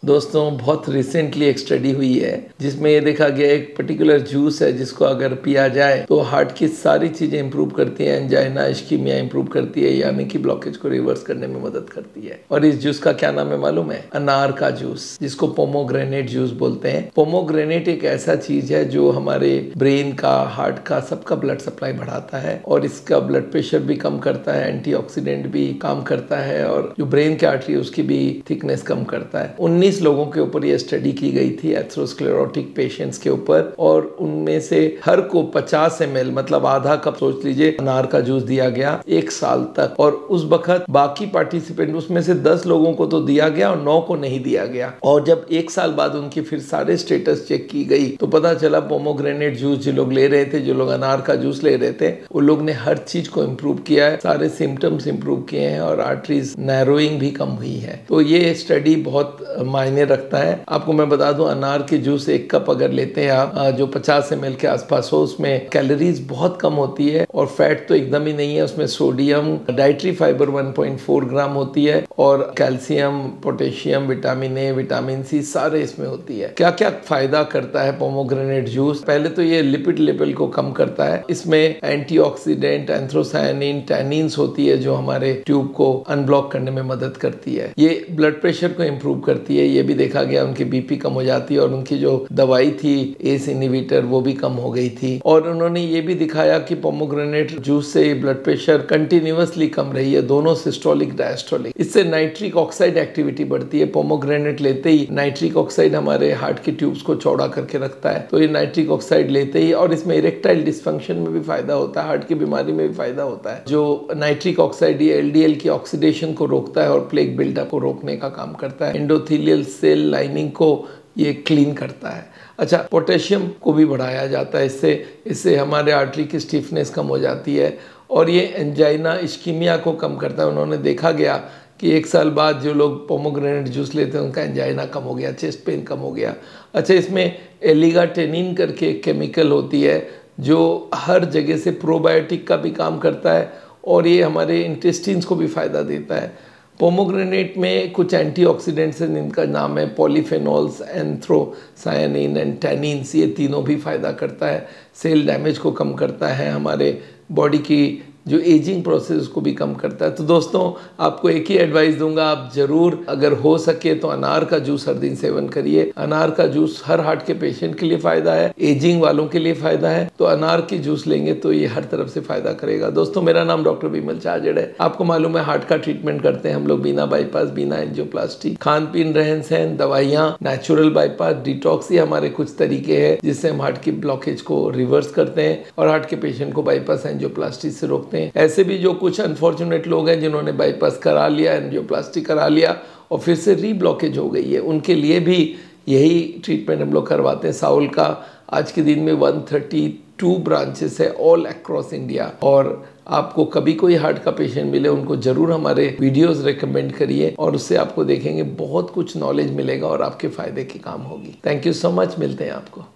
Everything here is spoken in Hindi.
दोस्तों बहुत रिसेंटली एक स्टडी हुई है जिसमें ये देखा गया एक पर्टिकुलर जूस है जिसको अगर पिया जाए तो हार्ट की सारी चीजें इंप्रूव करती है, एंजाइना इश्कीमिया इंप्रूव करती है, यानी कि ब्लॉकेज को रिवर्स करने में मदद करती है। और इस जूस का क्या नाम है मालूम है? अनार का जूस, जिसको पोमोग्रेनेट जूस बोलते हैं। पोमोग्रेनेट एक ऐसा चीज है जो हमारे ब्रेन का, हार्ट का, सबका ब्लड सप्लाई बढ़ाता है और इसका ब्लड प्रेशर भी कम करता है, एंटीऑक्सीडेंट भी काम करता है और जो ब्रेन की आर्टरी है उसकी भी थिकनेस कम करता है। 19 लोगों के ऊपर यह स्टडी की गई थी, एथेरोस्क्लेरोटिक पेशेंट्स के ऊपर, और उनमें से हर को 50 ml मतलब आधा कप सोच लीजिए अनार का जूस दिया गया 1 साल तक। और उस वक्त बाकी पार्टिसिपेंट उसमें से 10 लोगों को तो दिया गया और 9 को नहीं दिया गया। और जब 1 साल बाद उनकी फिर सारे स्टेटस चेक की गई तो पता चला पोमोग्रेनेट जूस जो लोग ले रहे थे, जो लोग अनार का जूस ले रहे थे, वो लोग ने हर चीज को इम्प्रूव किया है, सारे सिम्टम्स इम्प्रूव किए हैं और आर्टरीज नैरोइंग भी कम हुई है। तो ये स्टडी बहुत मायने रखता है। आपको मैं बता दूं, अनार के जूस 1 कप अगर लेते हैं आप जो 50 ml के आसपास हो, उसमें कैलोरीज बहुत कम होती है और फैट तो एकदम ही नहीं है। उसमें सोडियम, डाइटरी फाइबर 1.4 ग्राम होती है और calcium, potassium, vitamin A, vitamin C सारे इसमें होती है। क्या क्या फायदा करता है पोमोग्रेनेट जूस? पहले तो ये लिपिड लेवल को कम करता है। इसमें एंटीऑक्सीडेंट, एंथ्रोसायनिन, टैनिन्स होती है जो हमारे ट्यूब को अनब्लॉक करने में मदद करती है। ये ब्लड प्रेशर को इम्प्रूव करती है। ये भी देखा गया उनकी बीपी कम हो जाती है और उनकी जो दवाई थी एस इनहिबिटर वो भी कम हो गई थी। और उन्होंने ये भी दिखाया कि पोमोग्रेनेट जूस से ब्लड प्रेशर कंटिन्यूअसली कम रही है, दोनों सिस्टोलिक डायस्टोलिक। इससे नाइट्रिक ऑक्साइड एक्टिविटी बढ़ती है। पोमोग्रेनेट लेते ही नाइट्रिक ऑक्साइड हमारे हार्ट के ट्यूब्स को चौड़ा करके रखता है, तो ये नाइट्रिक ऑक्साइड लेते ही, और इसमें इरेक्टाइल डिस्फंक्शन में भी फायदा होता है, हार्ट की बीमारी में भी फायदा होता है। जो नाइट्रिक ऑक्साइड ये एलडीएल की ऑक्सीडेशन को रोकता है और प्लेक बिल्डअप को रोकने का काम करता है। एंडोथेलियल सेल लाइनिंग को ये क्लीन करता है। अच्छा, पोटेशियम को भी बढ़ाया जाता है इससे हमारे आर्टरी की स्टिफनेस कम हो जाती है और ये एंजाइना इश्कीमिया को कम करता है। उन्होंने देखा गया कि 1 साल बाद जो लोग पोमोग्रेनेट जूस लेते हैं उनका एंजाइना कम हो गया, चेस्ट पेन कम हो गया। अच्छा, इसमें एलिगाटेनिन करके एक केमिकल होती है जो हर जगह से प्रोबायोटिक का भी काम करता है और ये हमारे इंटेस्टिन्स को भी फायदा देता है। पोमोग्रेनेट में कुछ एंटीऑक्सीडेंट्स हैं जिनका नाम है पॉलीफेनॉल्स, एंथ्रोसायनिन एंड टैनिन्स। ये तीनों भी फायदा करता है, सेल डैमेज को कम करता है, हमारे बॉडी की जो एजिंग प्रोसेस को भी कम करता है। तो दोस्तों, आपको एक ही एडवाइस दूंगा, आप जरूर अगर हो सके तो अनार का जूस हर दिन सेवन करिए। अनार का जूस हर हार्ट के पेशेंट के लिए फायदा है, एजिंग वालों के लिए फायदा है। तो अनार की जूस लेंगे तो ये हर तरफ से फायदा करेगा। दोस्तों, मेरा नाम डॉक्टर विमल चाजड़ है। आपको मालूम है हार्ट का ट्रीटमेंट करते हैं हम लोग बिना बाईपास, बिना एंजियोप्लास्टी। खान पीन, रहन सहन, दवाइयाँ, नेचुरल बाईपास, डिटॉक्स, ये हमारे कुछ तरीके हैं जिससे हम हार्ट की ब्लॉकेज को रिवर्स करते हैं और हार्ट के पेशेंट को बाईपास, एंजियोप्लास्टी से रोकते हैं। ऐसे भी जो कुछ अनफॉर्चुनेट लोग हैं जिन्होंने बाईपास करा लिया, एंजियोप्लास्टी करा लिया और फिर से रीब्लॉकेज हो गई है, उनके लिए भी यही ट्रीटमेंट हम लोग करवाते हैं। साउल का आज के दिन में 132 ब्रांचेस है ऑल अक्रॉस इंडिया। और आपको कभी कोई हार्ट का पेशेंट मिले उनको जरूर हमारे वीडियोस रेकमेंड करिए और उससे आपको देखेंगे बहुत कुछ नॉलेज मिलेगा और आपके फायदे की काम होगी। थैंक यू सो मच, मिलते हैं आपको।